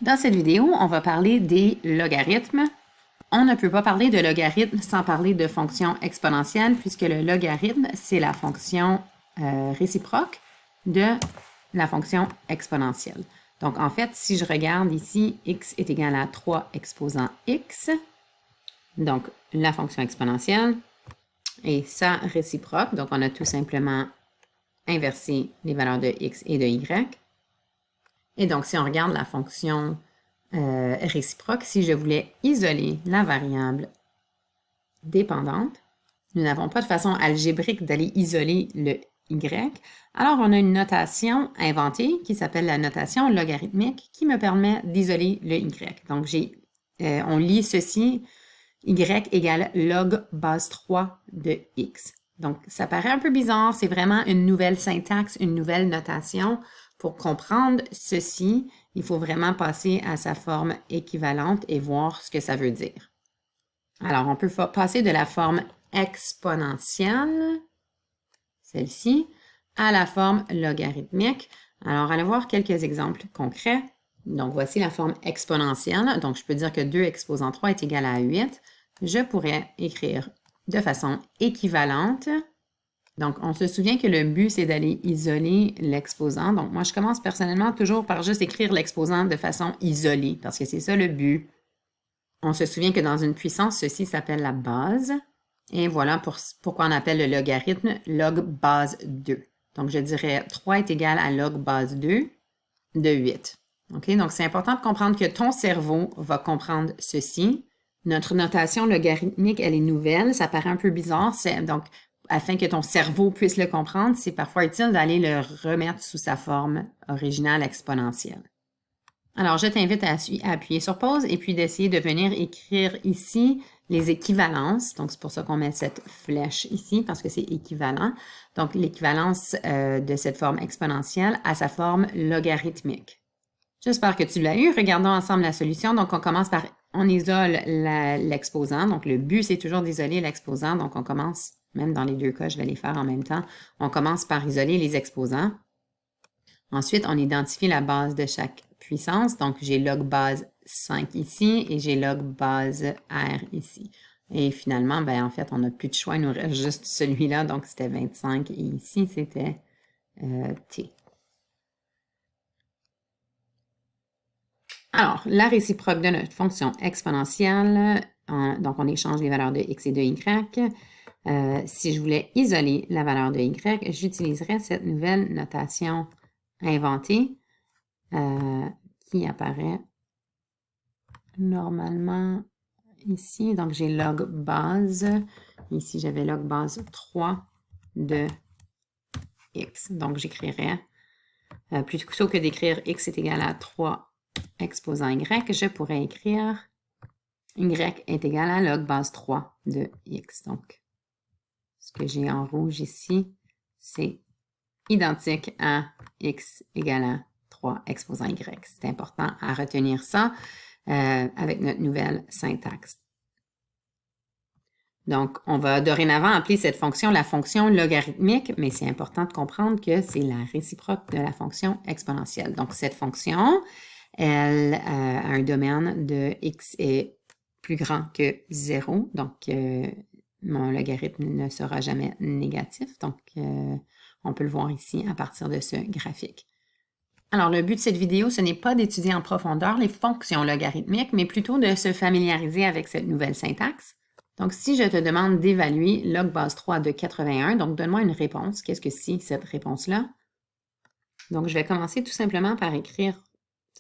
Dans cette vidéo, on va parler des logarithmes. On ne peut pas parler de logarithme sans parler de fonction exponentielle, puisque le logarithme, c'est la fonction réciproque de la fonction exponentielle. Donc, en fait, si je regarde ici, x est égal à 3 exposant x, donc la fonction exponentielle, et sa réciproque, donc on a tout simplement inversé les valeurs de x et de y. Et donc, si on regarde la fonction réciproque, si je voulais isoler la variable dépendante, nous n'avons pas de façon algébrique d'aller isoler le y. Alors, on a une notation inventée qui s'appelle la notation logarithmique qui me permet d'isoler le y. Donc, on lit ceci, y égale log base 3 de x. Donc, ça paraît un peu bizarre, c'est vraiment une nouvelle syntaxe, une nouvelle notation. Pour comprendre ceci, il faut vraiment passer à sa forme équivalente et voir ce que ça veut dire. Alors, on peut passer de la forme exponentielle, celle-ci, à la forme logarithmique. Alors, allons voir quelques exemples concrets. Donc, voici la forme exponentielle. Donc, je peux dire que 2 exposant 3 est égal à 8. Je pourrais écrire de façon équivalente. Donc, on se souvient que le but, c'est d'aller isoler l'exposant. Donc, moi, je commence personnellement toujours par juste écrire l'exposant de façon isolée, parce que c'est ça le but. On se souvient que dans une puissance, ceci s'appelle la base. Et voilà pourquoi on appelle le logarithme log base 2. Donc, je dirais 3 est égal à log base 2 de 8. OK? Donc, c'est important de comprendre que ton cerveau va comprendre ceci. Notre notation logarithmique, elle est nouvelle. Ça paraît un peu bizarre. Donc, afin que ton cerveau puisse le comprendre, c'est parfois utile d'aller le remettre sous sa forme originale exponentielle. Alors, je t'invite à appuyer sur pause et puis d'essayer de venir écrire ici les équivalences. Donc, c'est pour ça qu'on met cette flèche ici, parce que c'est équivalent. Donc, l'équivalence de cette forme exponentielle à sa forme logarithmique. J'espère que tu l'as eu. Regardons ensemble la solution. Donc, on commence par, on isole l'exposant. Donc, le but, c'est toujours d'isoler l'exposant. Donc, on commence, même dans les deux cas, je vais les faire en même temps. On commence par isoler les exposants. Ensuite, on identifie la base de chaque puissance. Donc, j'ai log base 5 ici et j'ai log base R ici. Et finalement, ben, en fait, on n'a plus de choix. Il nous reste juste celui-là. Donc, c'était 25 et ici, c'était T. Alors, la réciproque de notre fonction exponentielle, donc on échange les valeurs de x et de y. Si je voulais isoler la valeur de y, j'utiliserais cette nouvelle notation inventée qui apparaît normalement ici. Donc, j'ai log base. Ici, j'avais log base 3 de x. Donc, j'écrirais, plutôt que d'écrire x est égal à 3 exposant y, je pourrais écrire y est égal à log base 3 de x. Donc, ce que j'ai en rouge ici, c'est identique à x égale à 3 exposant y. C'est important à retenir ça avec notre nouvelle syntaxe. Donc, on va dorénavant appeler cette fonction la fonction logarithmique, mais c'est important de comprendre que c'est la réciproque de la fonction exponentielle. Donc, cette fonction, elle a un domaine de x est plus grand que 0. Donc, mon logarithme ne sera jamais négatif. Donc, on peut le voir ici à partir de ce graphique. Alors, le but de cette vidéo, ce n'est pas d'étudier en profondeur les fonctions logarithmiques, mais plutôt de se familiariser avec cette nouvelle syntaxe. Donc, si je te demande d'évaluer log base 3 de 81, donc donne-moi une réponse. Qu'est-ce que c'est cette réponse-là? Donc, je vais commencer tout simplement par écrire,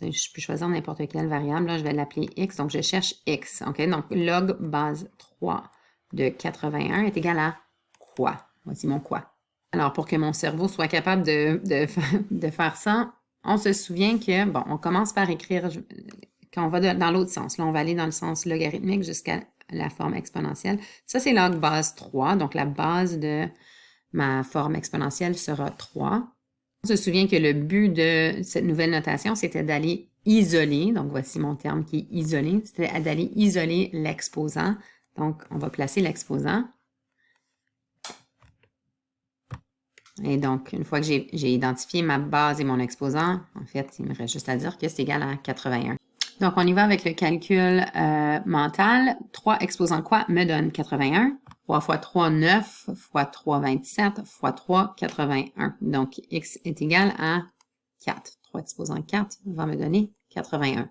je peux choisir n'importe quelle variable, là, je vais l'appeler x, donc je cherche x, OK? Donc, log base 3 de 81 est égal à quoi? Voici mon quoi. Alors, pour que mon cerveau soit capable de faire ça, on se souvient que, bon, on commence par écrire, quand on va dans l'autre sens, là, on va aller dans le sens logarithmique jusqu'à la forme exponentielle. Ça, c'est log base 3, donc la base de ma forme exponentielle sera 3. On se souvient que le but de cette nouvelle notation, c'était d'aller isoler, donc voici mon terme qui est isolé, c'était d'aller isoler l'exposant. Donc, on va placer l'exposant. Et donc, une fois que j'ai identifié ma base et mon exposant, en fait, il me reste juste à dire que c'est égal à 81. Donc, on y va avec le calcul mental. 3 exposant quoi me donne 81. 3 fois 3, 9, fois 3, 27, fois 3, 81. Donc, x est égal à 4. 3 exposant 4 va me donner 81.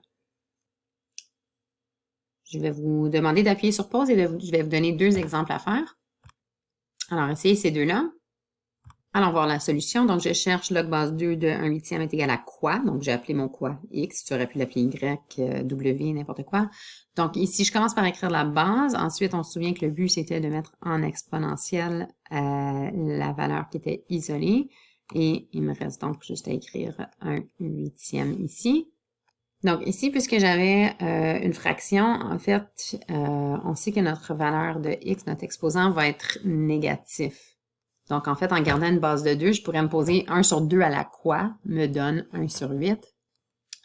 Je vais vous demander d'appuyer sur pause et je vais vous donner 2 exemples à faire. Alors, essayez ces deux-là. Allons voir la solution. Donc, je cherche log base 2 de 1/8 est égal à quoi? Donc, j'ai appelé mon quoi x. Tu aurais pu l'appeler y, w, n'importe quoi. Donc, ici, je commence par écrire la base. Ensuite, on se souvient que le but, c'était de mettre en exponentielle la valeur qui était isolée. Et il me reste donc juste à écrire 1/8 ici. Donc, ici, puisque j'avais une fraction, en fait, on sait que notre valeur de x, notre exposant, va être négatif. Donc, en fait, en gardant une base de 2, je pourrais me poser 1 sur 2 à la quoi me donne 1 sur 8.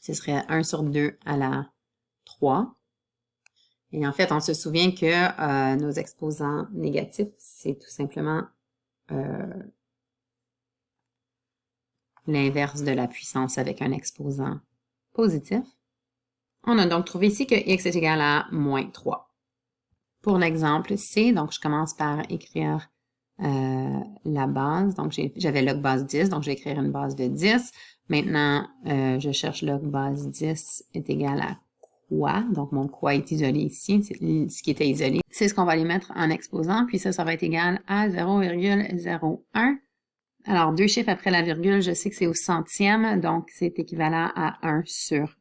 Ce serait 1 sur 2 à la 3. Et en fait, on se souvient que nos exposants négatifs, c'est tout simplement l'inverse de la puissance avec un exposant positif. On a donc trouvé ici que x est égal à moins 3. Pour l'exemple C, donc je commence par écrire la base. Donc, j'avais log base 10, donc je vais écrire une base de 10. Maintenant, je cherche log base 10 est égal à quoi? Donc, mon quoi est isolé ici. Ce qui était isolé, c'est ce qu'on va aller mettre en exposant. Puis ça va être égal à 0,01. Alors, 2 chiffres après la virgule, je sais que c'est au centième. Donc, c'est équivalent à 1 sur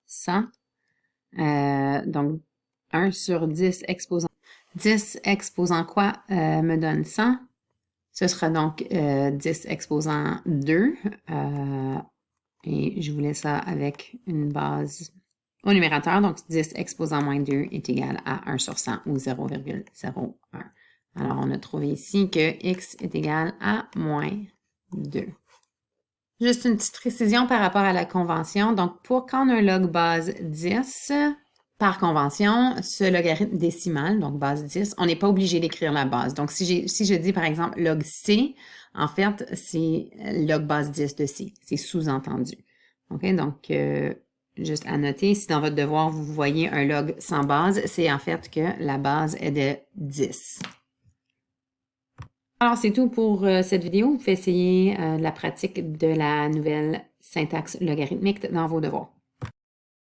100. Donc, 1 sur 10 exposant 10 exposant quoi me donne 100. Ce sera donc 10 exposant 2. Et je voulais ça avec une base au numérateur. Donc, 10 exposant moins 2 est égal à 1 sur 100 ou 0,01. Alors, on a trouvé ici que x est égal à moins 2. Juste une petite précision par rapport à la convention. Donc, quand on a un log base 10, par convention, ce logarithme décimal, donc base 10, on n'est pas obligé d'écrire la base. Donc, si je dis par exemple log C, en fait, c'est log base 10 de C. C'est sous-entendu. OK? Donc, juste à noter, si dans votre devoir, vous voyez un log sans base, c'est en fait que la base est de 10. Alors, c'est tout pour cette vidéo. Vous pouvez essayer la pratique de la nouvelle syntaxe logarithmique dans vos devoirs.